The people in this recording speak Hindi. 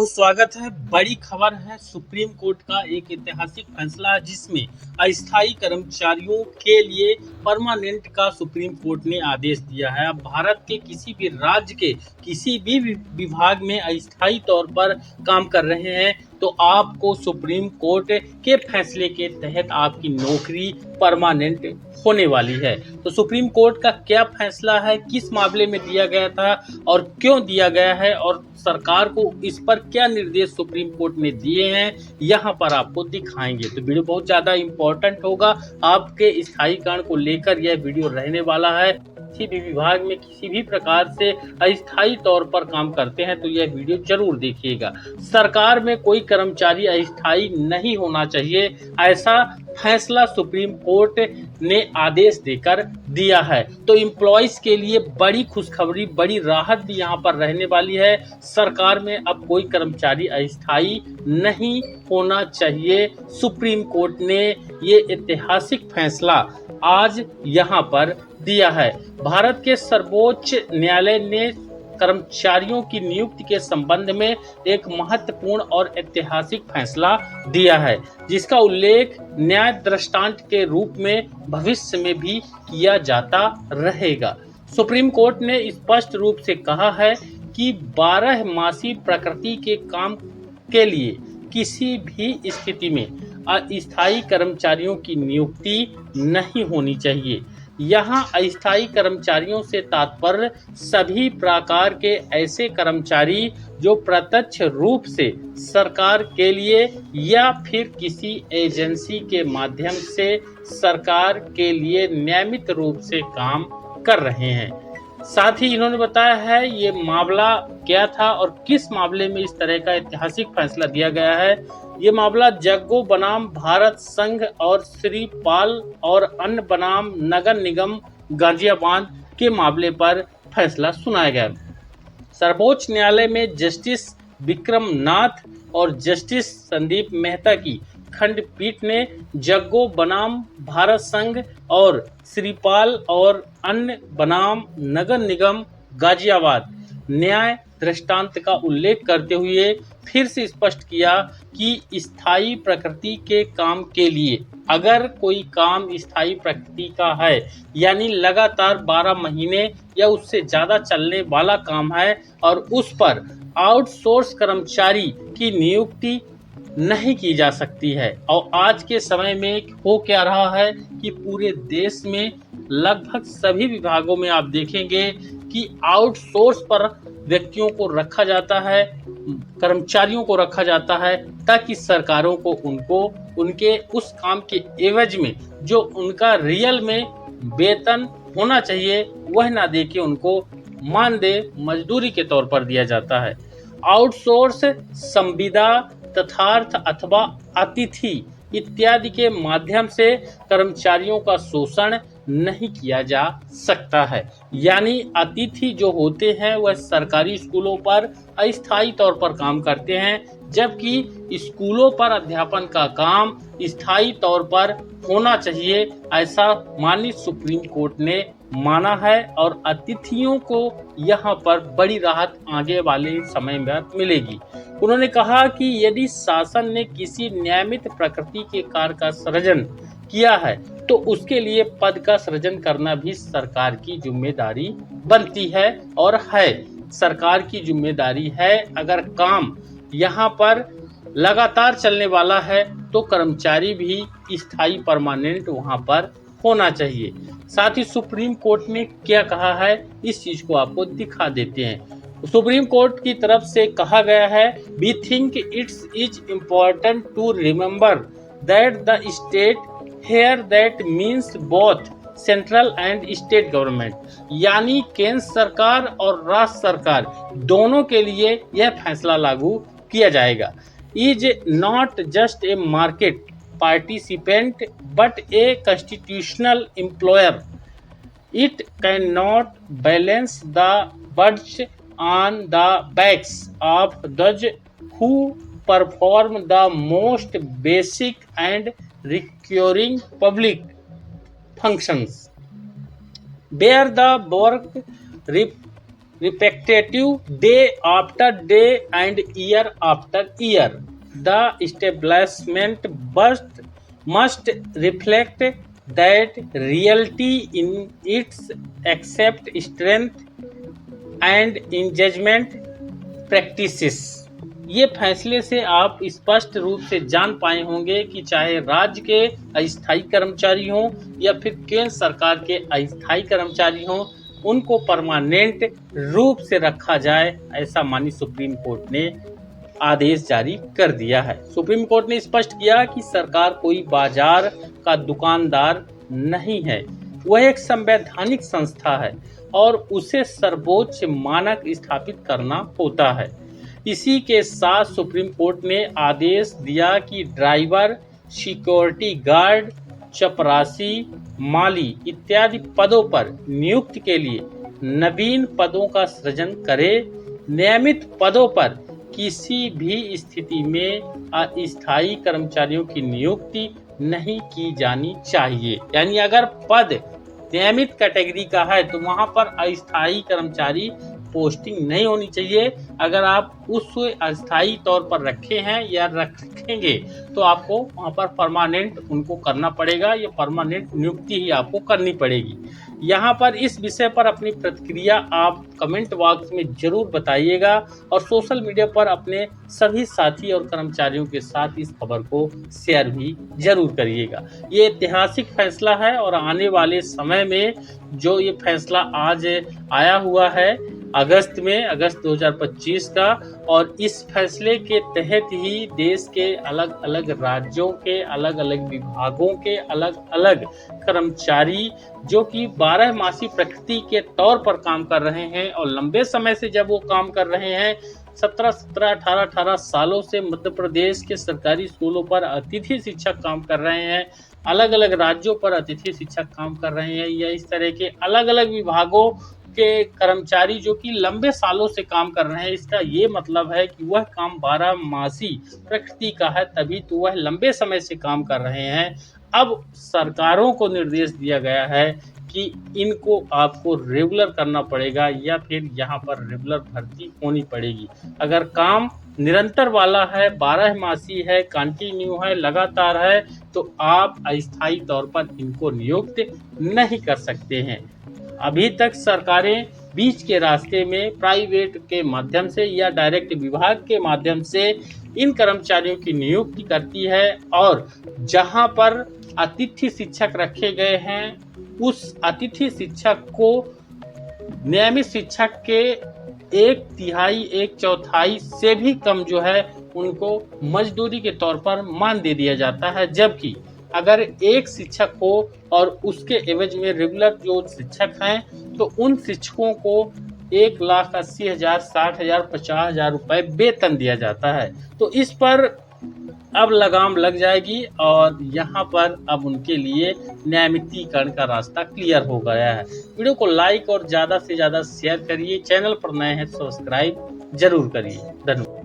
स्वागत है। बड़ी खबर है, सुप्रीम कोर्ट का एक ऐतिहासिक फैसला है जिसमें अस्थायी कर्मचारियों के लिए परमानेंट का सुप्रीम कोर्ट ने आदेश दिया है। अब भारत के किसी भी राज्य के किसी भी विभाग में अस्थायी तौर पर काम कर रहे हैं तो आपको सुप्रीम कोर्ट के फैसले के तहत आपकी नौकरी परमानेंट होने वाली है। तो सुप्रीम कोर्ट का क्या फैसला है, किस मामले में दिया गया था और क्यों दिया गया है और सरकार को इस पर क्या निर्देश सुप्रीम कोर्ट ने दिए हैं, यहाँ पर आपको दिखाएंगे। तो वीडियो बहुत ज़्यादा इम्पोर्टेंट होगा, आपके स्थायीकरण को लेकर यह वीडियो रहने वाला है। किसी भी विभाग में किसी भी प्रकार से अस्थायी तौर पर काम करते हैं तो यह वीडियो जरूर देखिएगा। सरकार में कोई कर्मचारी अस्थायी नहीं होना चाहिए, ऐसा फैसला सुप्रीम कोर्ट ने आदेश देकर दिया है। तो एम्प्लॉइज के लिए बड़ी खुशखबरी, बड़ी राहत भी यहाँ पर रहने वाली है। सरकार में अब कोई कर्मचारी अस्थायी नहीं होना चाहिए। सुप्रीम कोर्ट ने ये ऐतिहासिक फैसला आज यहाँ पर दिया है। भारत के सर्वोच्च न्यायालय ने कर्मचारियों की नियुक्ति के संबंध में एक महत्वपूर्ण और ऐतिहासिक फैसला दिया है, जिसका उल्लेख न्याय दृष्टांत के रूप में भविष्य में भी किया जाता रहेगा। सुप्रीम कोर्ट ने स्पष्ट रूप से कहा है कि 12 मासी प्रकृति के काम के लिए किसी भी स्थिति में अस्थायी कर्मचारियों की नियुक्ति नहीं होनी चाहिए। यहाँ अस्थायी कर्मचारियों से तात्पर्य सभी प्रकार के ऐसे कर्मचारी जो प्रत्यक्ष रूप से सरकार के लिए या फिर किसी एजेंसी के माध्यम से सरकार के लिए नियमित रूप से काम कर रहे हैं। साथ ही इन्होंने बताया है ये मामला क्या था और किस मामले में इस तरह का ऐतिहासिक फैसला दिया गया है। ये मामला जग्गो बनाम भारत संघ और श्रीपाल और अन्य बनाम नगर निगम गाजियाबाद के मामले पर फैसला सुनाया गया। सर्वोच्च न्यायालय में जस्टिस विक्रम नाथ और जस्टिस संदीप मेहता की खंडपीठ ने जग्गो बनाम भारत संघ और श्रीपाल और अन्य बनाम नगर निगम गाजियाबाद न्याय दृष्टांत का उल्लेख करते हुए फिर से स्पष्ट किया कि स्थायी प्रकृति के काम के लिए अगर कोई काम स्थायी प्रकृति का है, यानी लगातार 12 महीने या उससे ज्यादा चलने वाला काम है और उस पर आउटसोर्स कर्मचारी की नियुक्ति नहीं की जा सकती है। और आज के समय में हो क्या रहा है कि पूरे देश में लगभग सभी विभागों में आप देखेंगे कि आउटसोर्स पर व्यक्तियों को रखा जाता है, कर्मचारियों को रखा जाता है, ताकि सरकारों को उनको उनके उस काम के एवज में जो उनका रियल में वेतन होना चाहिए वह ना देके उनको मानदेय मजदूरी के तौर पर दिया जाता है। आउटसोर्स संविदा, तथार्थ अथवा अतिथि इत्यादि के माध्यम से कर्मचारियों का शोषण नहीं किया जा सकता है। यानी अतिथि जो होते हैं वह सरकारी स्कूलों पर अस्थायी तौर पर काम करते हैं, जबकि स्कूलों पर अध्यापन का काम स्थायी तौर पर होना चाहिए, ऐसा माननीय सुप्रीम कोर्ट ने माना है। और अतिथियों को यहाँ पर बड़ी राहत आगे वाले समय में मिलेगी। उन्होंने कहा कि यदि शासन ने किसी नियमित प्रकृति के कार्य का सृजन किया है तो उसके लिए पद का सृजन करना भी सरकार की जिम्मेदारी बनती है और है। सरकार की जिम्मेदारी है, अगर काम यहाँ पर लगातार चलने वाला है तो कर्मचारी भी स्थायी परमानेंट वहाँ पर होना चाहिए। साथ ही सुप्रीम कोर्ट ने क्या कहा है इस चीज को आपको दिखा देते हैं। सुप्रीम कोर्ट की तरफ से कहा गया है, we think it's is important to remember that the state here that means both central and state government, यानी केंद्र सरकार और राज्य सरकार दोनों के लिए यह फैसला लागू किया जाएगा। Is not just a market participant but a constitutional employer. It cannot balance the burden on the backs of those who perform the most basic and recurring public functions, where the work repetitive day after day and year after year. The establishment must reflect that reality in its accept strength and engagement practices. ये फैसले से आप स्पष्ट रूप से जान पाए होंगे कि चाहे राज्य के अस्थायी कर्मचारी हों या फिर केंद्र सरकार के अस्थायी कर्मचारी हों, उनको परमानेंट रूप से रखा जाए, ऐसा माननीय सुप्रीम कोर्ट ने आदेश जारी कर दिया है। सुप्रीम कोर्ट ने स्पष्ट किया कि सरकार कोई बाजार का दुकानदार नहीं है, वह एक संवैधानिक संस्था है और उसे सर्वोच्च मानक स्थापित करना होता है। इसी के साथ सुप्रीम कोर्ट ने आदेश दिया कि ड्राइवर, सिक्योरिटी गार्ड, चपरासी, माली इत्यादि पदों पर नियुक्ति के लिए नवीन पदों का सृजन करे। नियमित पदों पर किसी भी स्थिति में अस्थायी कर्मचारियों की नियुक्ति नहीं की जानी चाहिए। यानी अगर पद नियमित कैटेगरी का है तो वहां पर अस्थायी कर्मचारी पोस्टिंग नहीं होनी चाहिए। अगर आप उस अस्थायी तौर पर रखे हैं या रखेंगे तो आपको वहां पर परमानेंट उनको करना पड़ेगा, या परमानेंट नियुक्ति ही आपको करनी पड़ेगी। यहाँ पर इस विषय पर अपनी प्रतिक्रिया आप कमेंट बॉक्स में जरूर बताइएगा और सोशल मीडिया पर अपने सभी साथी और कर्मचारियों के साथ इस खबर को शेयर भी जरूर करिएगा। ये ऐतिहासिक फैसला है और आने वाले समय में जो ये फैसला आज आया हुआ है अगस्त 2025 का, और इस फैसले के तहत ही देश के अलग अलग राज्यों के अलग अलग विभागों के अलग अलग कर्मचारी जो कि 12 मासी प्रकृति के तौर पर काम कर रहे हैं और लंबे समय से जब वो काम कर रहे हैं 18 सालों से मध्य प्रदेश के सरकारी स्कूलों पर अतिथि शिक्षक काम कर रहे हैं, अलग अलग राज्यों पर अतिथि शिक्षक काम कर रहे हैं, या इस तरह के अलग अलग विभागों के कर्मचारी जो कि लंबे सालों से काम कर रहे हैं। इसका ये मतलब है कि वह काम 12 मासी प्रकृति का है, तभी तो वह लंबे समय से काम कर रहे हैं। अब सरकारों को निर्देश दिया गया है कि इनको आपको रेगुलर करना पड़ेगा या फिर यहाँ पर रेगुलर भर्ती होनी पड़ेगी। अगर काम निरंतर वाला है, 12 मासी है, कंटिन्यू है, लगातार है, तो आप अस्थायी तौर पर इनको नियुक्त नहीं कर सकते हैं। अभी तक सरकारें बीच के रास्ते में प्राइवेट के माध्यम से या डायरेक्ट विभाग के माध्यम से इन कर्मचारियों की नियुक्ति करती है, और जहां पर अतिथि शिक्षक रखे गए हैं उस अतिथि शिक्षक को नियमित शिक्षक के 1/3 1/4 से भी कम जो है उनको मजदूरी के तौर पर मान दे दिया जाता है। जबकि अगर एक शिक्षक हो और उसके एवज में रेगुलर जो शिक्षक हैं तो उन शिक्षकों को 1,80,000, 60,000, 50,000 रुपए वेतन दिया जाता है। तो इस पर अब लगाम लग जाएगी और यहाँ पर अब उनके लिए न्यायमितीकरण का रास्ता क्लियर हो गया है। वीडियो को लाइक और ज़्यादा से ज़्यादा शेयर करिए, चैनल पर नए हैं सब्सक्राइब जरूर करिए। धन्यवाद।